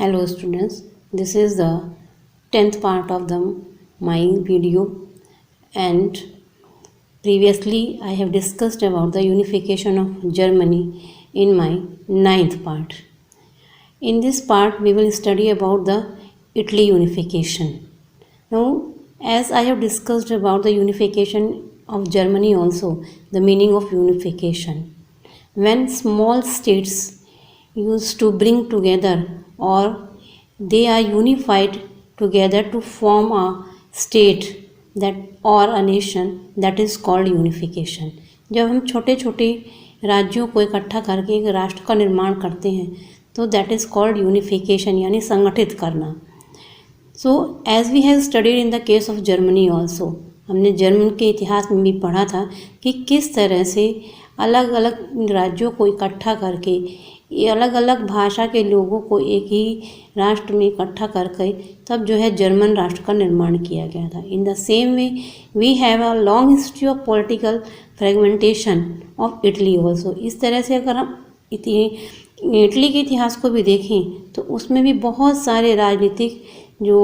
Hello students, this is the 10th part of my video, and previously I have discussed about the unification of Germany in my 9th part. In this part we will study about the Italy unification. Now, as I have discussed about the unification of Germany also, the meaning of unification. When small states used to bring together or they are unified together to form a state that or a nation, that is called unification. जब हम छोटे छोटे राज्यों को इकट्ठा करके एक राष्ट्र का निर्माण करते हैं तो दैट इज़ कॉल्ड यूनिफिकेशन, यानी संगठित करना. So as we have studied in the case of Germany also, हमने जर्मन के इतिहास में भी पढ़ा था कि किस तरह से अलग अलग राज्यों को इकट्ठा करके ये अलग अलग भाषा के लोगों को एक ही राष्ट्र में इकट्ठा करके तब जो है जर्मन राष्ट्र का निर्माण किया गया था. In the same way we have a long history of political fragmentation of Italy also. इस तरह से अगर हम इटली के इतिहास को भी देखें तो उसमें भी बहुत सारे राजनीतिक जो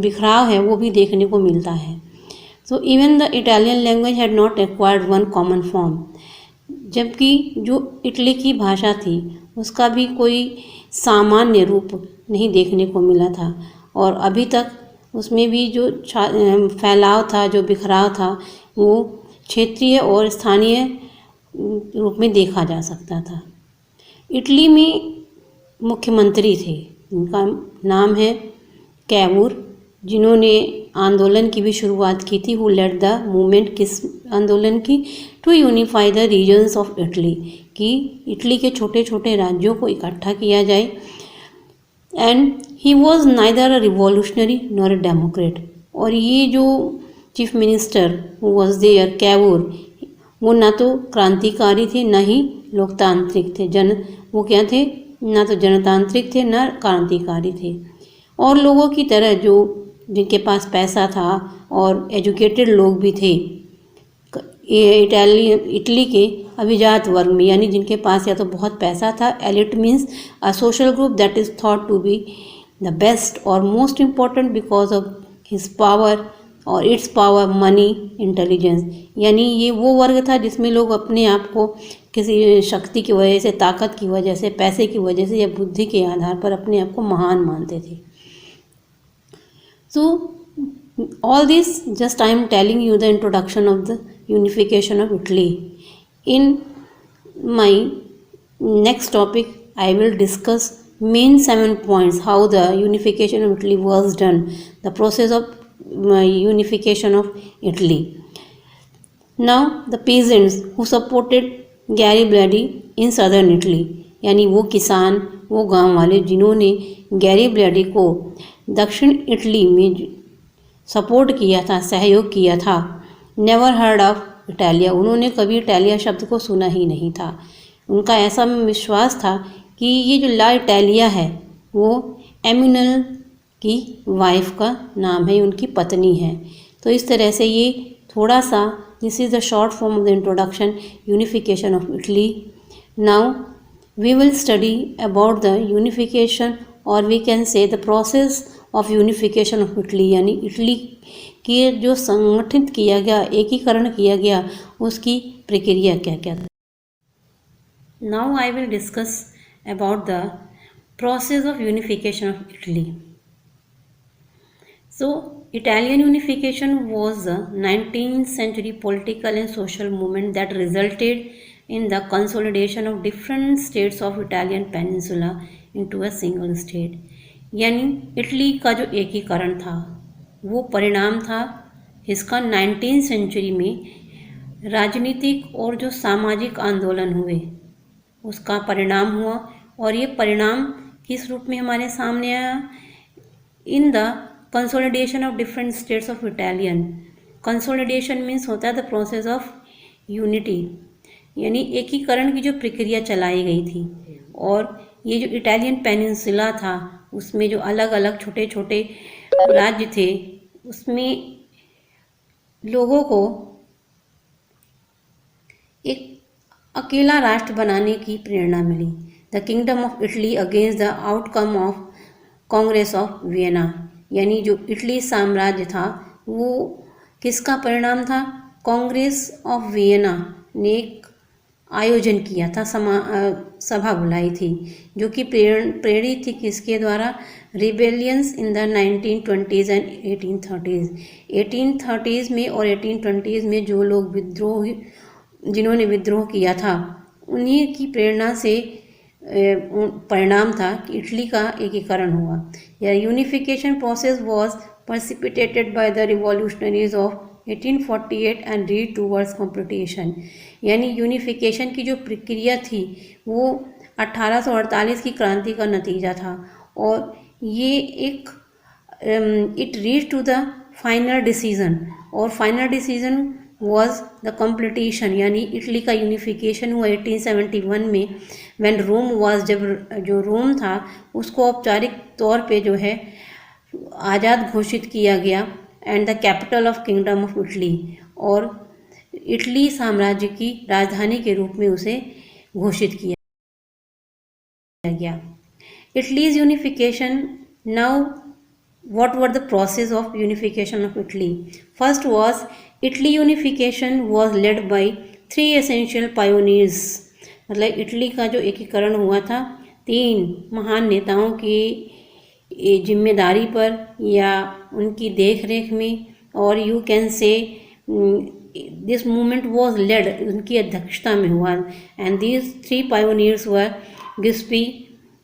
बिखराव है वो भी देखने को मिलता है. So even the Italian language had not acquired one common form, जबकि जो इटली की भाषा थी उसका भी कोई सामान्य रूप नहीं देखने को मिला था, और अभी तक उसमें भी जो फैलाव था, जो बिखराव था, वो क्षेत्रीय और स्थानीय रूप में देखा जा सकता था. इटली में मुख्यमंत्री थे, उनका नाम है कैवूर, जिन्होंने आंदोलन की भी शुरुआत की थी. हु लेड द मूवमेंट, किस आंदोलन की? To unify the regions of Italy, कि इटली के छोटे छोटे राज्यों को इकट्ठा किया जाए. And he was neither a revolutionary nor a democrat. और ये जो chief minister was there Cavour, वो ना तो क्रांतिकारी थे ना ही लोकतांत्रिक थे. वो क्या थे? ना तो जनतांत्रिक थे ना क्रांतिकारी थे. और लोगों की तरह जो जिनके पास पैसा था और एजुकेटेड लोग भी थे इटली के अभिजात वर्ग में, यानी जिनके पास या तो बहुत पैसा था. Elite means a social group that is thought to be the best और most important because of his power और इट्स पावर, मनी, इंटेलिजेंस. यानी ये वो वर्ग था जिसमें लोग अपने आप को किसी शक्ति की वजह से, ताकत की वजह से, पैसे की वजह से या बुद्धि के आधार पर अपने आप को महान मानते थे. So all this just I am telling you the introduction of the unification of Italy. In my next topic I will discuss main 7 points how the unification of Italy was done, the process of unification of Italy. Now the peasants who supported Garibaldi in southern Italy, यानी वो किसान, वो गांव वाले जिन्होंने गैरिबल्डी को दक्षिण Italy में सपोर्ट किया था, सहयोग किया था. नेवर हर्ड ऑफ इटालिया, उन्होंने कभी इटालिया शब्द को सुना ही नहीं था. उनका ऐसा विश्वास था कि ये जो ला इटालिया है वो एम्यूनल की वाइफ का नाम है, उनकी पत्नी है. तो इस तरह से ये थोड़ा सा, this is the short form of the introduction, unification of Italy. Now we will study about the unification, or we can say the process of unification of Italy, यानी इटली के जो संगठित किया गया, एकीकरण किया गया, उसकी प्रक्रिया क्या क्या था. Now I will discuss about the process of unification of Italy. So Italian unification was a 19th century political and social movement that resulted in the consolidation of different states of Italian peninsula into a single state. यानी Italy का जो एकीकरण था वो परिणाम था इसका 19th century में राजनीतिक और जो सामाजिक आंदोलन हुए उसका परिणाम हुआ. और ये परिणाम किस रूप में हमारे सामने आया? In the consolidation of different states of Italian. Consolidation means होता है द प्रोसेस ऑफ यूनिटी, यानी एकीकरण की जो प्रक्रिया चलाई गई थी. और ये जो इटालियन पेनिनसुला था उसमें जो अलग अलग छोटे छोटे राज्य थे उसमें लोगों को एक अकेला राष्ट्र बनाने की प्रेरणा मिली. The kingdom of Italy against the outcome of Congress of Vienna. यानी जो इटली साम्राज्य था वो किसका परिणाम था? कांग्रेस ऑफ वियना ने एक आयोजन किया था, सभा बुलाई थी, जो कि प्रेरित थी किसके द्वारा? Rebellions in the 1920s and 1830s। 1830s में और 1820s में जो लोग जिन्होंने विद्रोह किया था, उन्हीं की प्रेरणा से परिणाम था कि इटली का एकीकरण हुआ। या unification process was precipitated by the revolutionaries of 1848 and lead towards completion। यानी यूनिफिकेशन की जो प्रक्रिया थी वो 1848 की क्रांति का नतीजा था, और ये एक it reach to the final decision, और final decision was the completion. यानी इटली का यूनिफिकेशन हुआ 1871 में, व्हेन रोम वॉज, जब जो रोम था उसको औपचारिक तौर पे जो है आज़ाद घोषित किया गया, and the capital of kingdom of Italy, और इटली साम्राज्य की राजधानी के रूप में उसे घोषित किया गया। Italy's unification. Now what were the process of unification of Italy? First was Italy unification was led by three essential pioneers। मतलब इटली का जो एकीकरण हुआ था 3 महान नेताओं की जिम्मेदारी पर या उनकी देख रेख में, और you can say this movement was led, उनकी अध्यक्षता में हुआ, and these 3 pioneers were Giuseppe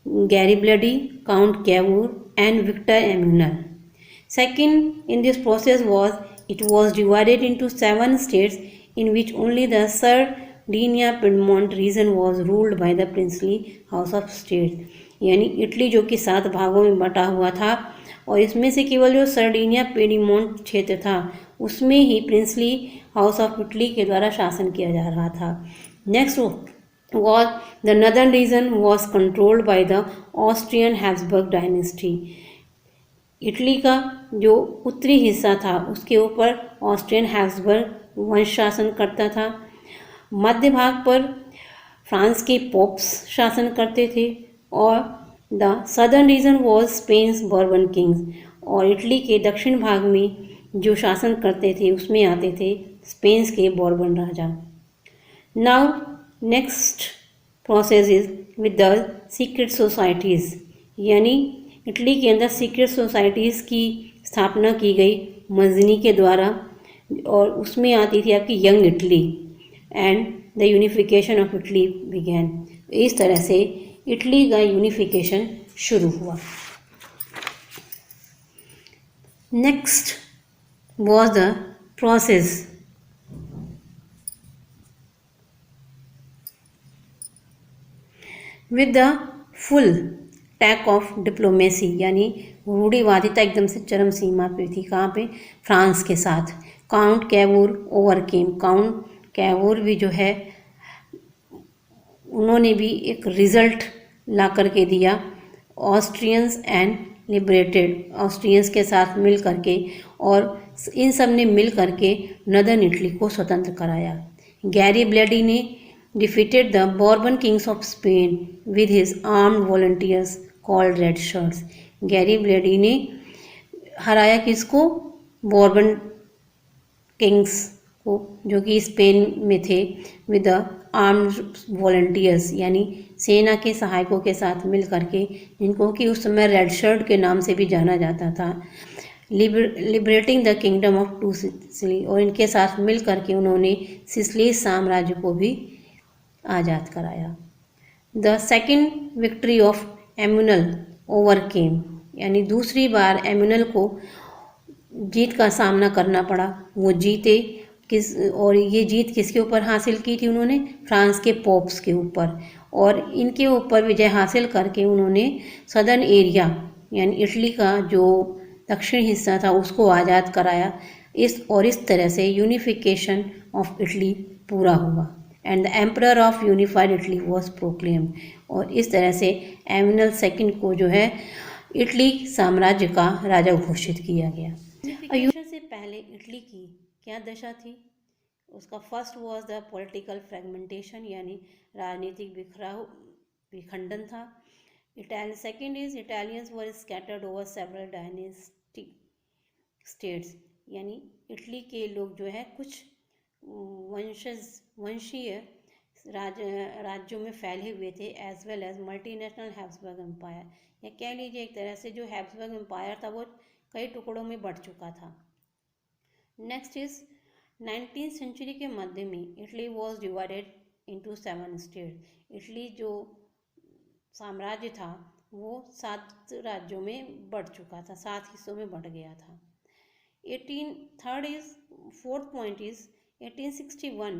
Garibaldi, Count Cavour and Victor Emmanuel। Second in this process it was divided into 7 states in which only the Sardinia-Piedmont region was ruled by the princely house of states। यानी Italy जो कि 7 भागों में बटा हुआ था, और इसमें से केवल जो सर्डिनिया पेडिमोंट क्षेत्र था उसमें ही प्रिंसली हाउस ऑफ इटली के द्वारा शासन किया जा रहा था। Next was the northern region was controlled by the Austrian Habsburg dynasty। Italy का जो उत्तरी हिस्सा था उसके ऊपर ऑस्ट्रियन हैब्सबर्ग वंश शासन करता था। मध्य भाग पर फ्रांस के पोप्स शासन करते थे, और the southern reason was spans Bourbon Kings. और इटली के दक्षिण भाग में जो शासन करते थे उसमें आते थे स्पेन के Bourbon Raja. Now next process is with the secret societies. यानी इटली के अंदर सीक्रेट सोसाइटीज़ की स्थापना की गई मजनी के द्वारा, और उसमें आती थी आपकी young Italy, and the unification of Italy began. इस तरह से इटली का यूनिफिकेशन शुरू हुआ। Next was the process with the full tack of diplomacy. यानी रूढ़िवादिता एकदम से चरम सीमा पे थी। कहाँ पे? फ्रांस के साथ। Count Cavour overcame. Count Cavour भी जो है उन्होंने भी एक रिजल्ट ला करके दिया। ऑस्ट्रियंस एंड लिबरेटेड, ऑस्ट्रियंस के साथ मिल करके, और इन सब ने मिल करके नदर्न इटली को स्वतंत्र कराया। गैरिबल्डी ने defeated the Bourbon kings of Spain with his armed volunteers called Red Shirts। गैरिबल्डी ने हराया किसको? बॉर्बन किंग्स को, जो कि स्पेन में थे, विद द आर्म्ड वॉलंटियर्स, यानी सेना के सहायकों के साथ मिल करके, जिनको कि उस समय रेड शर्ट के नाम से भी जाना जाता था। Liberating the kingdom of two Sicily, और इनके साथ मिल करके उन्होंने सिसिली साम्राज्य को भी आज़ाद कराया। The second victory of Emmanuel overcame, यानी दूसरी बार एम्यूनल को जीत का सामना करना पड़ा। वो जीते और ये जीत किसके ऊपर हासिल की थी उन्होंने? फ्रांस के पोप्स के ऊपर, और इनके ऊपर विजय हासिल करके उन्होंने सदर्न एरिया यानी इटली का जो दक्षिण हिस्सा था उसको आज़ाद कराया। इस तरह से यूनिफिकेशन ऑफ इटली पूरा हुआ, and the emperor of unified Italy was proclaimed. और इस तरह से एम्यूनल सेकंड को जो है इटली साम्राज्य का राजा घोषित किया गया। यूनिफिकेशन से पहले इटली की क्या दशा थी? उसका first was the political fragmentation, यानी राजनीतिक विखंडन था। Second is Italians were scattered over several dynastic states, यानी इटली के लोग जो है कुछ वंशीय राज्यों में फैले हुए थे, as well as multinational Habsburg empire, या कह लीजिए एक तरह से जो हैब्सबर्ग एम्पायर था वो कई टुकड़ों में बढ़ चुका था। नेक्स्ट इज 19th सेंचुरी के मध्य में Italy was divided into 7 state. Italy जो साम्राज्य था वो 7 राज्यों में बढ़ चुका था, 7 हिस्सों में बढ़ गया था। 4th point is 1861,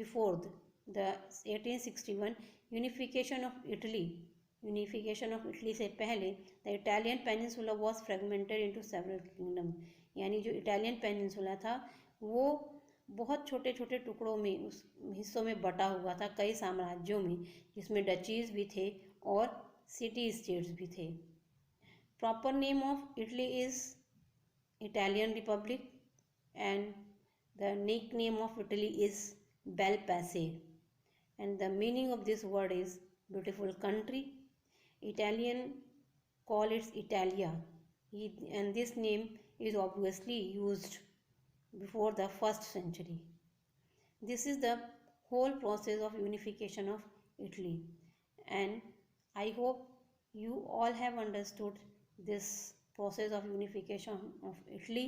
before the 1861 unification of Italy से पहले the Italian peninsula was fragmented into several kingdoms, यानी जो इटालियन पेनिनसुला था वो बहुत छोटे छोटे टुकड़ों में, उस हिस्सों में बटा हुआ था, कई साम्राज्यों में, जिसमें डचीज भी थे और सिटी स्टेट्स भी थे। Proper name of Italy is Italian Republic, and the nickname of Italy is Bel Paese, and the meaning of this word is beautiful country. Italian call it Italia, and this name is obviously used before the 1st century. This is the whole process of unification of Italy, and I hope you all have understood this process of unification of Italy,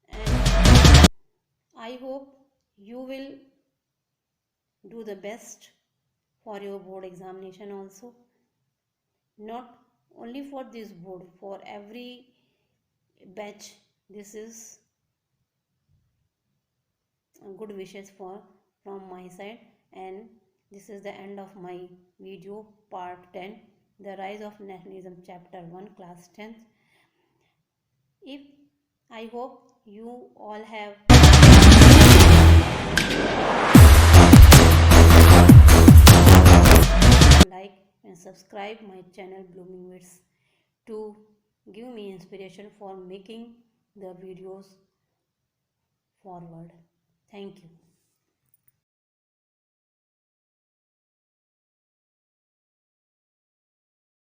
and I hope you will do the best for your board examination also, not only for this board, for every batch. This is good wishes from my side, and this is the end of my video part 10, the rise of nationalism, chapter 1, class 10th. If I hope you all have like and subscribe my channel Blooming Wits to give me inspiration for making the videos forward. Thank you.